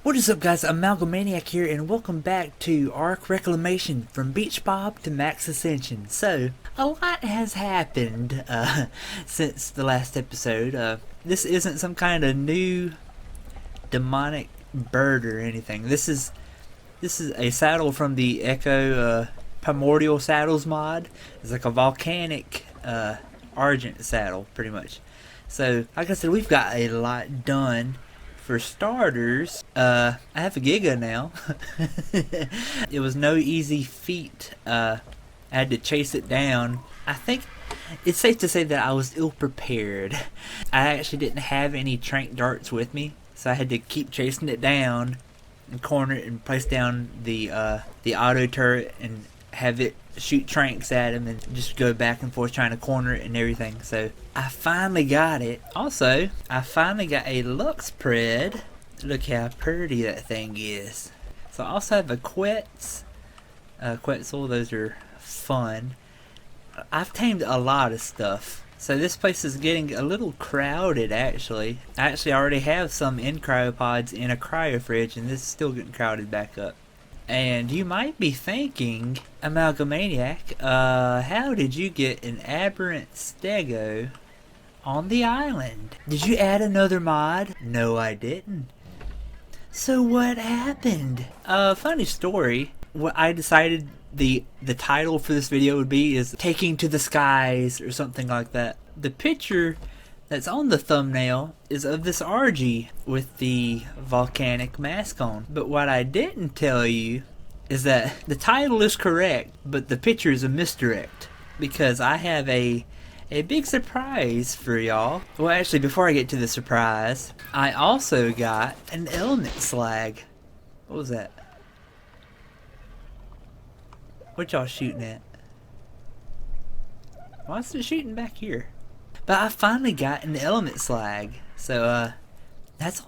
What is up, guys? Amalgamaniac here, and welcome back to ARK Reclamation, from Beach Bob to Max Ascension. So, a lot has happened since the last episode. This isn't some kind of new demonic bird or anything. This is a saddle from the Echo Primordial Saddles mod. It's like a volcanic Argent saddle, pretty much. So, like I said, we've got a lot done. For starters, I have a Giga now. It was no easy feat. I had to chase it down. I think it's safe to say that I was ill-prepared. I actually didn't have any trank darts with me, so I had to keep chasing it down and corner it and place down the auto turret and have it shoot tranks at him and just go back and forth trying to corner it and everything. So I finally got it. Also, I finally got a Lux Pred. Look how pretty that thing is. So I also have a Quetzal. Those are fun. I've tamed a lot of stuff. So this place is getting a little crowded, actually. I actually already have some in cryopods in a cryo fridge, and this is still getting crowded back up. And you might be thinking, Amalgamaniac, how did you get an aberrant stego on the island? Did you add another mod? No, I didn't. So what happened? Funny story. What I decided the title for this video would be is Taking to the Skies or something like that. The picture that's on the thumbnail is of this RG with the volcanic mask on. But what I didn't tell you is that the title is correct, but the picture is a misdirect. Because I have a big surprise for y'all. Well, actually, before I get to the surprise, I also got an element slag. What was that? What y'all shooting at? Why is it shooting back here? But I finally got an element slag, so that's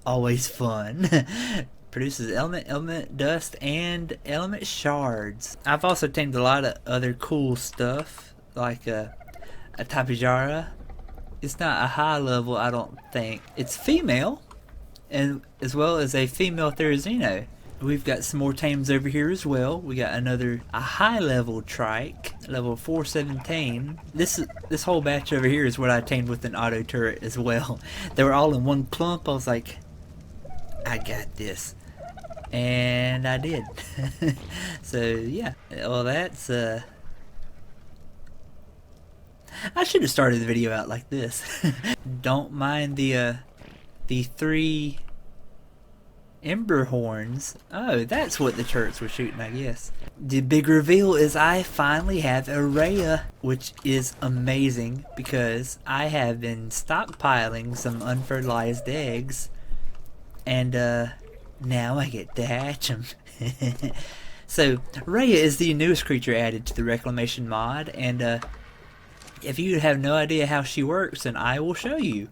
always fun. Produces element dust, and element shards. I've also tamed a lot of other cool stuff, like a Tapejara. It's not a high level, I don't think. It's female, and as well as a female Therizino. We've got some more tames over here as well. We got a high level trike, level 417. This whole batch over here is what I tamed with an auto turret as well. They were all in one clump. I was like, I got this, and I did. So yeah, well that's I should have started the video out like this. Don't mind the 3 Ember horns. Oh, that's what the turrets were shooting, I guess. The big reveal is I finally have a Rhea, which is amazing because I have been stockpiling some unfertilized eggs, and now I get to hatch them. So Rhea is the newest creature added to the Reclamation mod, and if you have no idea how she works, then I will show you.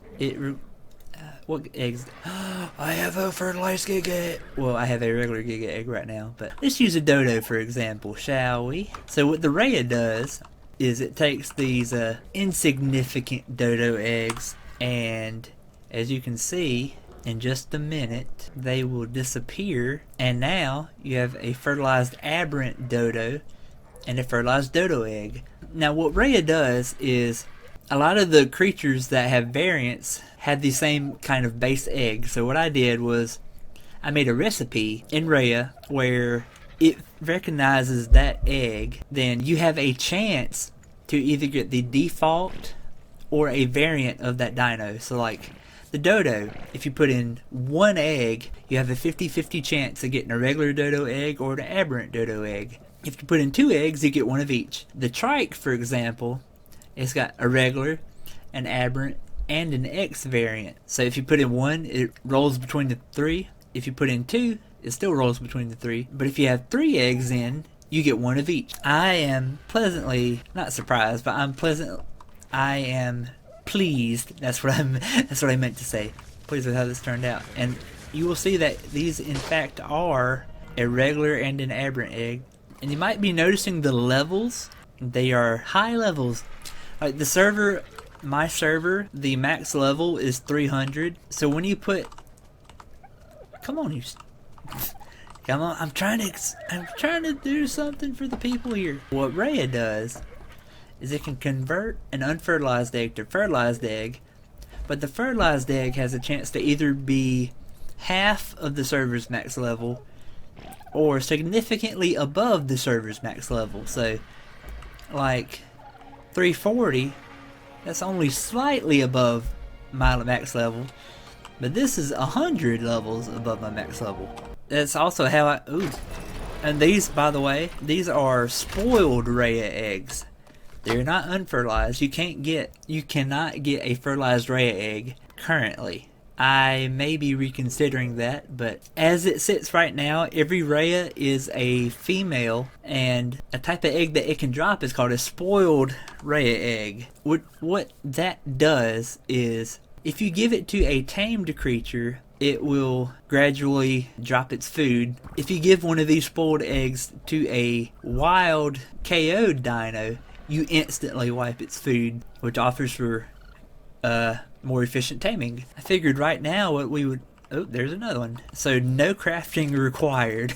What eggs? I have a fertilized Giga egg. Well, I have a regular Giga egg right now, but let's use a dodo for example, shall we? So what the Rhea does is it takes these insignificant dodo eggs, and as you can see, in just a minute, they will disappear, and now you have a fertilized aberrant dodo and a fertilized dodo egg. Now what Rhea does is, a lot of the creatures that have variants had the same kind of base egg. So what I did was I made a recipe in Rhea where it recognizes that egg. Then you have a chance to either get the default or a variant of that dino. So like the dodo, if you put in 1 egg, you have a 50-50 chance of getting a regular dodo egg or an aberrant dodo egg. If you put in 2 eggs, you get 1 of each. The trike, for example, it's got a regular, an aberrant, and an X variant. So if you put in 1, it rolls between the 3. If you put in 2, it still rolls between the 3. But if you have 3 eggs in, you get 1 of each. I am pleasantly, not surprised, but I am pleased. That's what I meant to say. Pleased with how this turned out. And you will see that these in fact are a regular and an aberrant egg. And you might be noticing the levels. They are high levels. Like the server, my server, the max level is 300. So when you put Come on, you. Come on, I'm trying to do something for the people here. What Rhea does is it can convert an unfertilized egg to fertilized egg, but the fertilized egg has a chance to either be half of the server's max level or significantly above the server's max level. So, like 340, that's only slightly above my max level, but this is 100 levels above my max level. That's also how I... Ooh. And these, by the way, these are spoiled Rhea eggs. They're not unfertilized. You cannot get a fertilized Rhea egg currently. I may be reconsidering that, but as it sits right now, every Rhea is a female, and a type of egg that it can drop is called a spoiled Rhea egg. What that does is, if you give it to a tamed creature, it will gradually drop its food. If you give one of these spoiled eggs to a wild KO'd dino, you instantly wipe its food, which offers for more efficient taming. I figured right now what we would... Oh, there's another one. So no crafting required.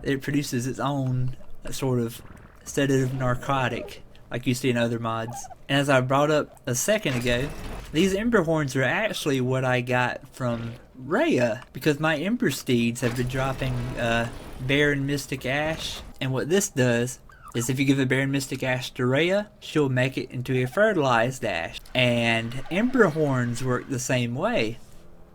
It produces its own sort of sedative narcotic like you see in other mods. And as I brought up a second ago, these Ember Horns are actually what I got from Rhea, because my Ember Steeds have been dropping Barren Mystic Ash, and what this does is if you give a Barren Mystic Ash to Rhea, she'll make it into a fertilized ash. And Ember Horns work the same way,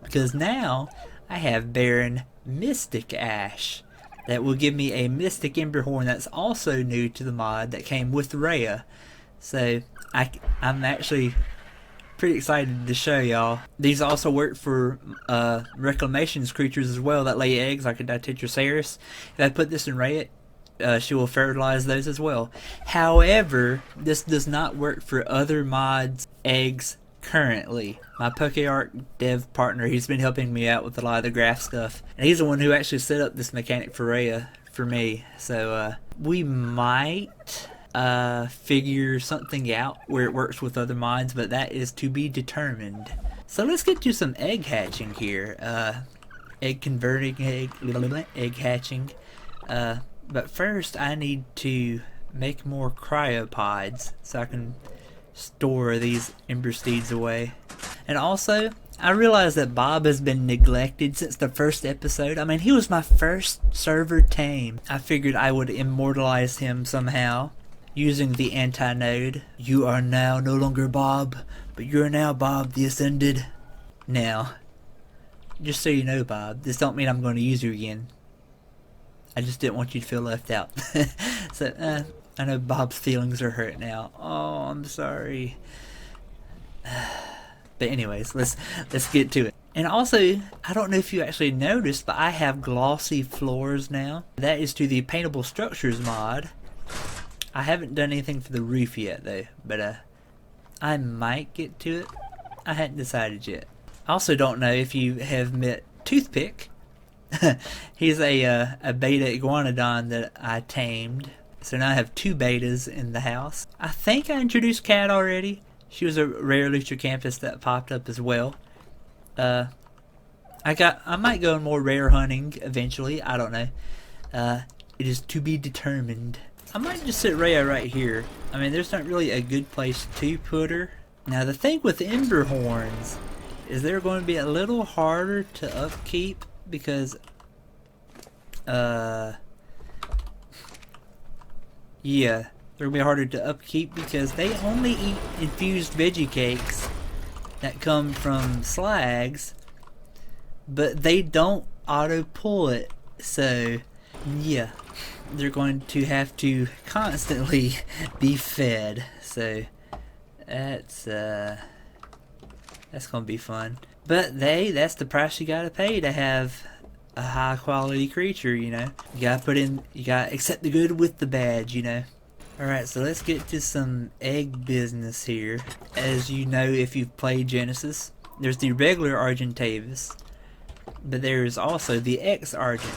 because now I have Barren Mystic Ash that will give me a Mystic Ember Horn that's also new to the mod that came with Rhea. So I'm actually pretty excited to show y'all. These also work for Reclamation's creatures as well that lay eggs, like a Ditetraceres. If I put this in Rhea, she will fertilize those as well. However, this does not work for other mods' eggs currently. My ARK dev partner, he's been helping me out with a lot of the graph stuff, and he's the one who actually set up this mechanic for Rhea for me. So we might figure something out where it works with other mods, but that is to be determined. So let's get to some egg hatching here. Egg converting, egg hatching. But first I need to make more cryopods so I can store these Ember Steeds away. And also, I realize that Bob has been neglected since the first episode. I mean, he was my first server tame. I figured I would immortalize him somehow using the anti-node. You are now no longer Bob, but you're now Bob the Ascended. Now, just so you know, Bob, this don't mean I'm going to use you again. I just didn't want you to feel left out. So, I know Bob's feelings are hurt now. Oh, I'm sorry. But anyways, let's get to it. And also, I don't know if you actually noticed, but I have glossy floors now. That is to the Paintable Structures mod. I haven't done anything for the roof yet, though. But I might get to it. I hadn't decided yet. I also don't know if you have met Toothpick. He's a beta iguanodon that I tamed. So now I have 2 betas in the house. I think I introduced Cat already. She was a rare Lucha Campus that popped up as well. I might go more rare hunting eventually. I don't know. It is to be determined. I might just sit Rhea right here. I mean, there's not really a good place to put her. Now the thing with Ember Horns is they're going to be a little harder to upkeep because yeah, they're going to be harder to upkeep because they only eat infused veggie cakes that come from slags, but they don't auto pull it. So yeah, they're going to have to constantly be fed. So that's going to be fun. But that's the price you gotta pay to have a high quality creature, you know. You gotta accept the good with the bad, you know. Alright, so let's get to some egg business here. As you know, if you've played Genesis, there's the regular Argentavis, but there's also the X Argent.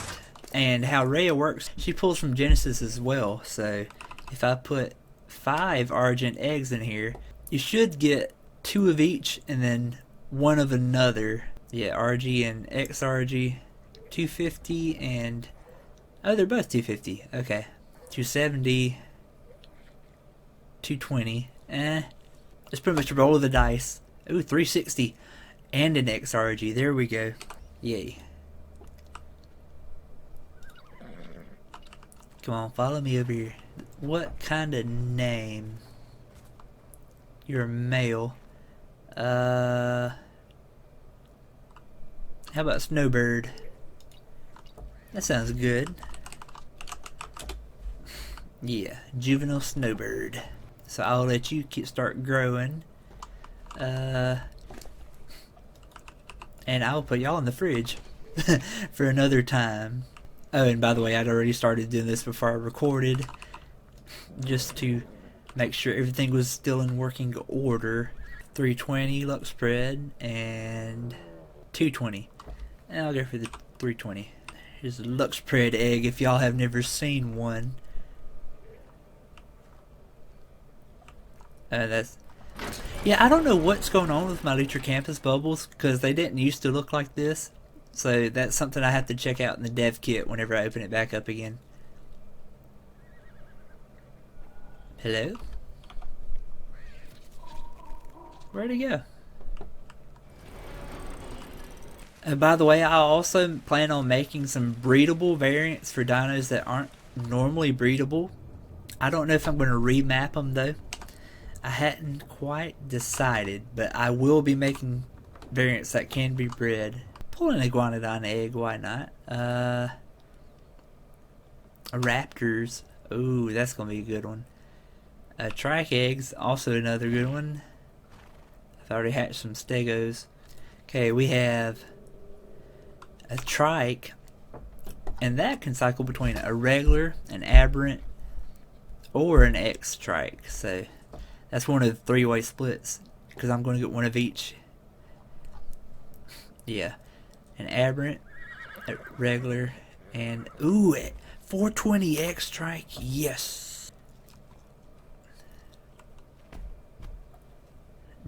And how Rhea works, she pulls from Genesis as well. So if I put 5 Argent eggs in here, you should get 2 of each and then 1 of another. Yeah, RG and XRG. 250 and... Oh, they're both 250. Okay. 270. 220. Just pretty much roll of the dice. Ooh, 360. And an XRG. There we go. Yay. Come on, follow me over here. What kind of name? You're a male. How about Snowbird? That sounds good. Yeah, juvenile Snowbird. So I'll let you start growing. And I'll put y'all in the fridge for another time. Oh, and by the way, I'd already started doing this before I recorded, just to make sure everything was still in working order. 320 luck spread and 220. And I'll go for the 320. Here's a luck spread egg if y'all have never seen one. Yeah, I don't know what's going on with my Lucha Campus bubbles, because they didn't used to look like this. So that's something I have to check out in the dev kit whenever I open it back up again. Hello? Where'd he go? By the way, I also plan on making some breedable variants for dinos that aren't normally breedable. I don't know if I'm going to remap them though. I hadn't quite decided, but I will be making variants that can be bred. Pull an iguanodon egg, why not? Raptors. Ooh, that's going to be a good one. Trike eggs, also another good one. I've already hatched some stegos. Okay, we have a trike, and that can cycle between a regular, an aberrant, or an X trike. So that's one of the three-way splits, because I'm going to get one of each. Yeah, an aberrant, a regular, and ooh, 420 X trike. Yes.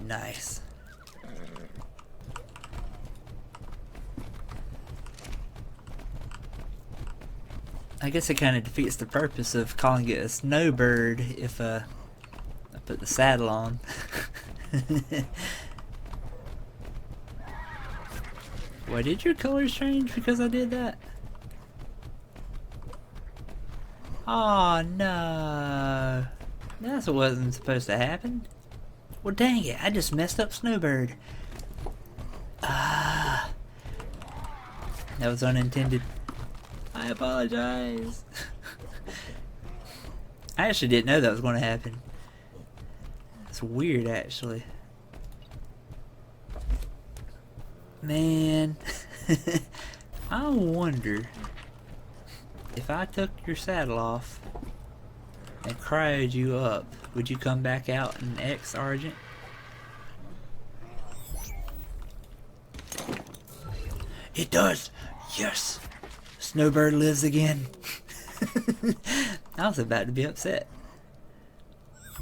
Nice. I guess it kind of defeats the purpose of calling it a snowbird if I put the saddle on. Why did your colors change because I did that? Oh no, that's what wasn't supposed to happen. Well dang it, I just messed up Snowbird. That was unintended. I apologize. I actually didn't know that was going to happen. It's weird actually. Man. I wonder if I took your saddle off and cryoed you up, would you come back out in X Argent? It does! Yes! Snowbird lives again. I was about to be upset.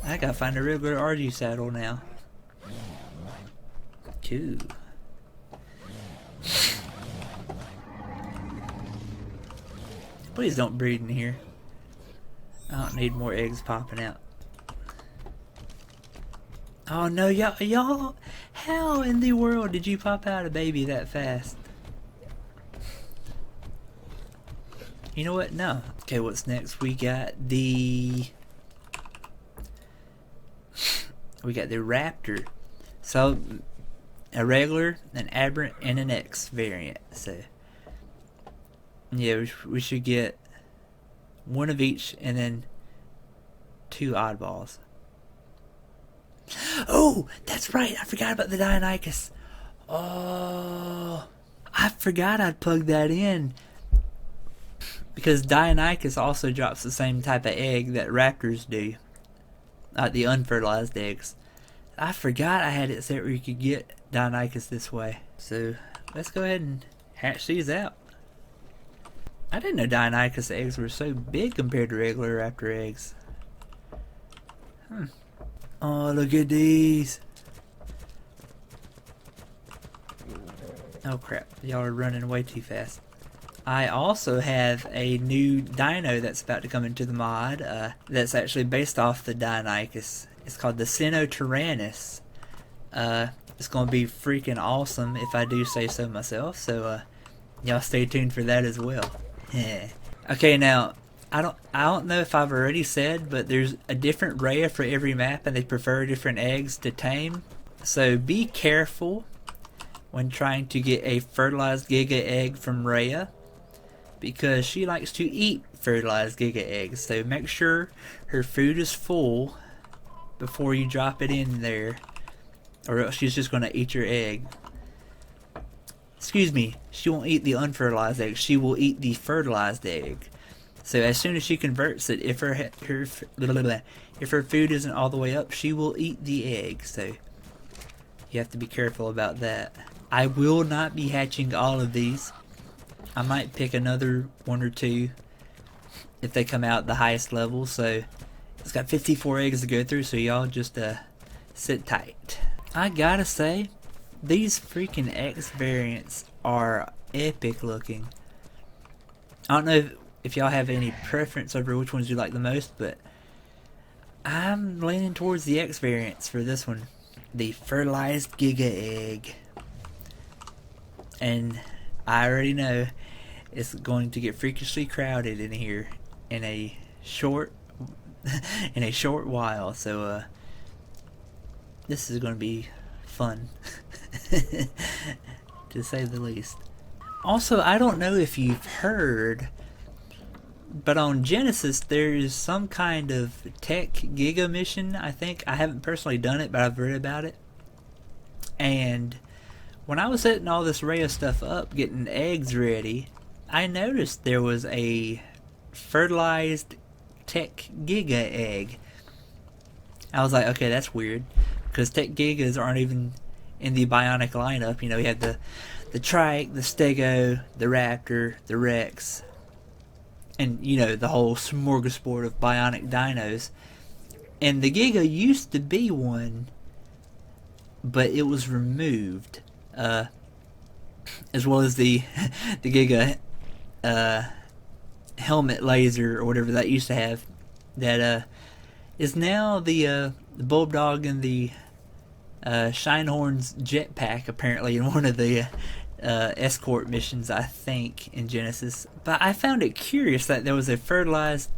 I gotta find a regular RG saddle now. Cool. Please don't breed in here. I don't need more eggs popping out. Oh no, y'all, how in the world did you pop out a baby that fast? You know what? No. Okay, what's next? We got the Raptor. So a regular, an aberrant, and an X variant. So yeah, we should get one of each and then two oddballs. Oh, that's right. I forgot about the Deinonychus. Oh, I forgot I'd plugged that in. Because Deinonychus also drops the same type of egg that raptors do. The unfertilized eggs. I forgot I had it set where you could get Deinonychus this way. So let's go ahead and hatch these out. I didn't know Deinonychus eggs were so big compared to regular raptor eggs. Oh, look at these. Oh crap, y'all are running way too fast. I also have a new dino that's about to come into the mod that's actually based off the Deinonychus. It's called the Sinotyrannus. It's going to be freaking awesome if I do say so myself, so y'all stay tuned for that as well. Okay, now I don't know if I've already said, but there's a different raya for every map and they prefer different eggs to tame. So be careful when trying to get a fertilized Giga egg from Raya, because she likes to eat fertilized Giga eggs. So make sure her food is full before you drop it in there, or else she's just going to eat your egg. Excuse me, she won't eat the unfertilized egg, she will eat the fertilized egg. So as soon as she converts it, if her food isn't all the way up, she will eat the egg. So you have to be careful about that. I will not be hatching all of these. I might pick another one or two if they come out the highest level. So it's got 54 eggs to go through, so y'all just sit tight. I gotta say, these freaking X variants are epic looking. I don't know if y'all have any preference over which ones you like the most, but I'm leaning towards the X variants for this one. The fertilized Giga egg. And I already know it's going to get freakishly crowded in here in a short while, so this is going to be fun to say the least. Also, I don't know if you've heard, but on Genesis there's some kind of tech Giga mission. I think I haven't personally done it, but I've read about it. And when I was setting all this Raya stuff up, getting eggs ready, I noticed there was a fertilized Tech Giga egg. I was like, okay, that's weird, because Tech Gigas aren't even in the Bionic lineup. You know, we have the Trike, the Stego, the Raptor, the Rex, and, you know, the whole smorgasbord of Bionic dinos. And the Giga used to be one, but it was removed. As well as the Giga helmet laser or whatever that used to have, that is now the Bulldog and the Shinehorn's jetpack, apparently, in one of the escort missions, I think, in Genesis. But I found it curious that there was a fertilized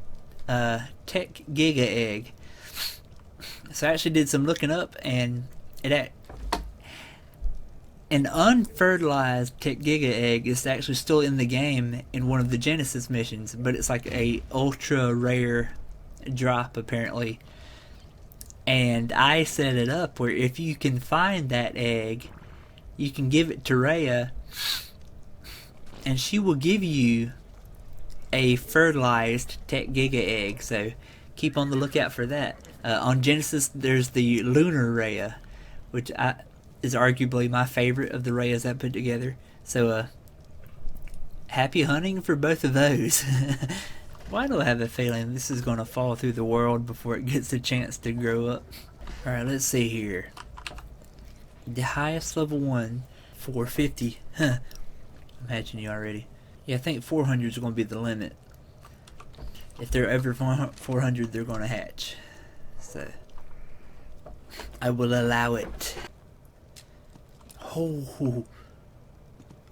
Tech Giga egg. So I actually did some looking up, and an unfertilized Tech Giga egg is actually still in the game in one of the Genesis missions, but it's like a ultra rare drop, apparently. And I set it up where if you can find that egg, you can give it to Raya, and she will give you a fertilized Tech Giga egg. So keep on the lookout for that. On Genesis, there's the Lunar Raya, which is arguably my favorite of the Rayas I put together. So happy hunting for both of those. Why do I have a feeling this is going to fall through the world before it gets a chance to grow up? Alright, let's see here. The highest level one, 450. Huh. Imagine you already. Yeah, I think 400 is going to be the limit. If they're over 400, they're going to hatch. So I will allow it. Oh,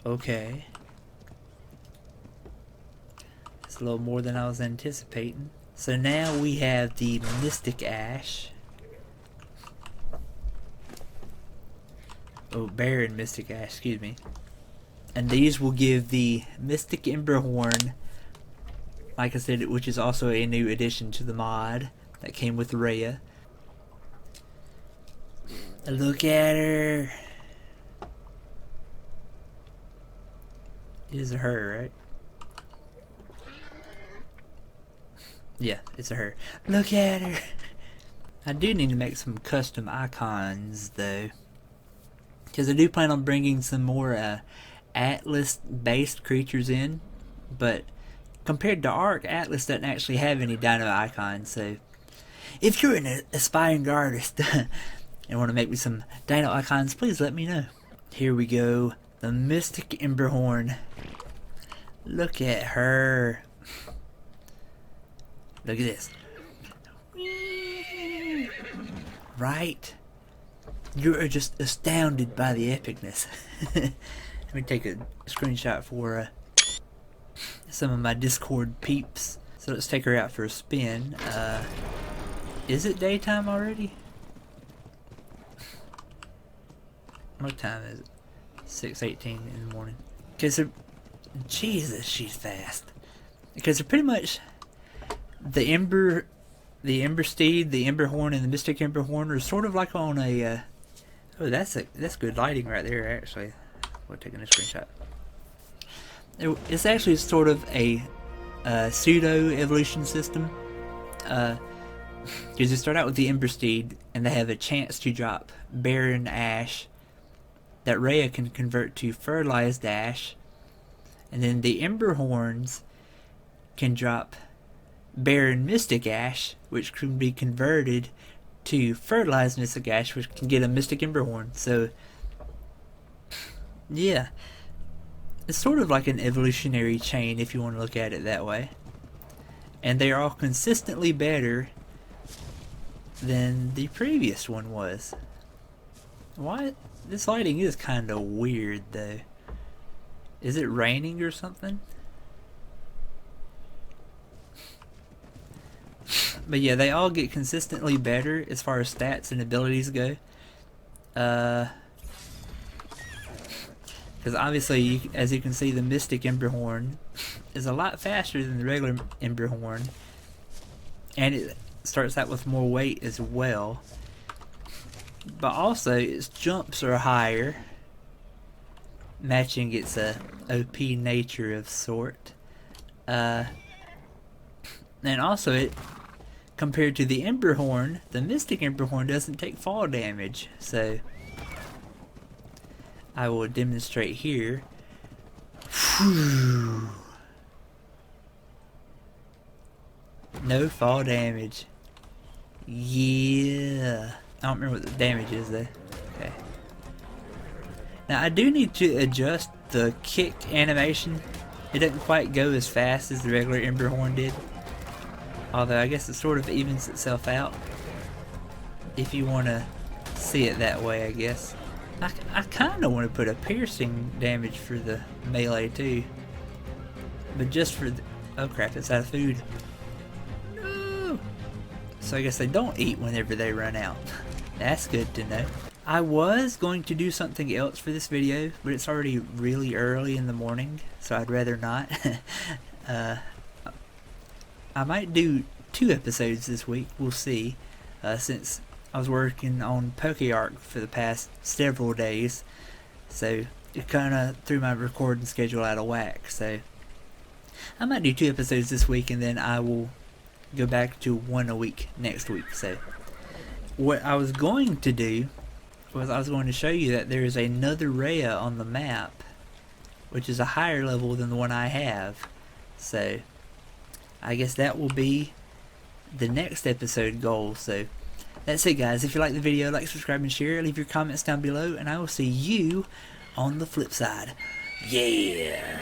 okay. It's a little more than I was anticipating. So now we have the Mystic Ash. Oh, Baron Mystic Ash, excuse me. And these will give the Mystic Emberhorn, like I said, which is also a new addition to the mod that came with Raya. Look at her. It is a her, right? Yeah, it's a her. Look at her. I do need to make some custom icons, though, because I do plan on bringing some more Atlas-based creatures in. But compared to ARK, Atlas doesn't actually have any dino icons. So if you're an aspiring artist and want to make me some dino icons, please let me know. Here we go. The Mystic Emberhorn. Look at her. Look at this. Right? You're just astounded by the epicness. Let me take a screenshot for some of my Discord peeps. So let's take her out for a spin. Is it daytime already? What time is it? 6:18 in the morning. Because they're... Jesus, she's fast. Because they're pretty much... The Ember Steed, the Ember Horn, and the Mystic Ember Horn are sort of like on a... oh, that's good lighting right there, actually. We're taking a screenshot. It's actually sort of a pseudo-evolution system. Because you start out with the Ember Steed, and they have a chance to drop Barren Ash that Rhea can convert to Fertilized Ash. And then the Ember Horns can drop Barren Mystic Ash, which can be converted to Fertilized Mystic Ash, which can get a Mystic Ember Horn. So, yeah. It's sort of like an evolutionary chain if you want to look at it that way. And they are all consistently better than the previous one was. Why? This lighting is kind of weird though. Is it raining or something? But yeah, they all get consistently better as far as stats and abilities go. Because obviously, as you can see, the Mystic Ember Horn is a lot faster than the regular Ember Horn. And it starts out with more weight as well. But also, its jumps are higher, matching its OP nature of sort. And also, it compared to the Ember Horn, the Mystic Ember Horn doesn't take fall damage. So, I will demonstrate here. Whew. No fall damage. Yeah. I don't remember what the damage is though. Okay. Now I do need to adjust the kick animation. It doesn't quite go as fast as the regular Ember Horn did. Although I guess it sort of evens itself out. If you want to see it that way, I guess. I kind of want to put a piercing damage for the melee too. But just for the... oh crap, it's out of food. No! So I guess they don't eat whenever they run out. That's good to know. I was going to do something else for this video, but it's already really early in the morning, so I'd rather not. I might do 2 episodes this week, we'll see, since I was working on ARK for the past several days, so it kind of threw my recording schedule out of whack. So I might do 2 episodes this week, and then I will go back to 1 a week next week. So what I was going to do was I was going to show you that there is another Rhea on the map, which is a higher level than the one I have. So I guess that will be the next episode goal. So that's it, guys. If you like the video, like, subscribe, and share. Leave your comments down below, and I will see you on the flip side. Yeah!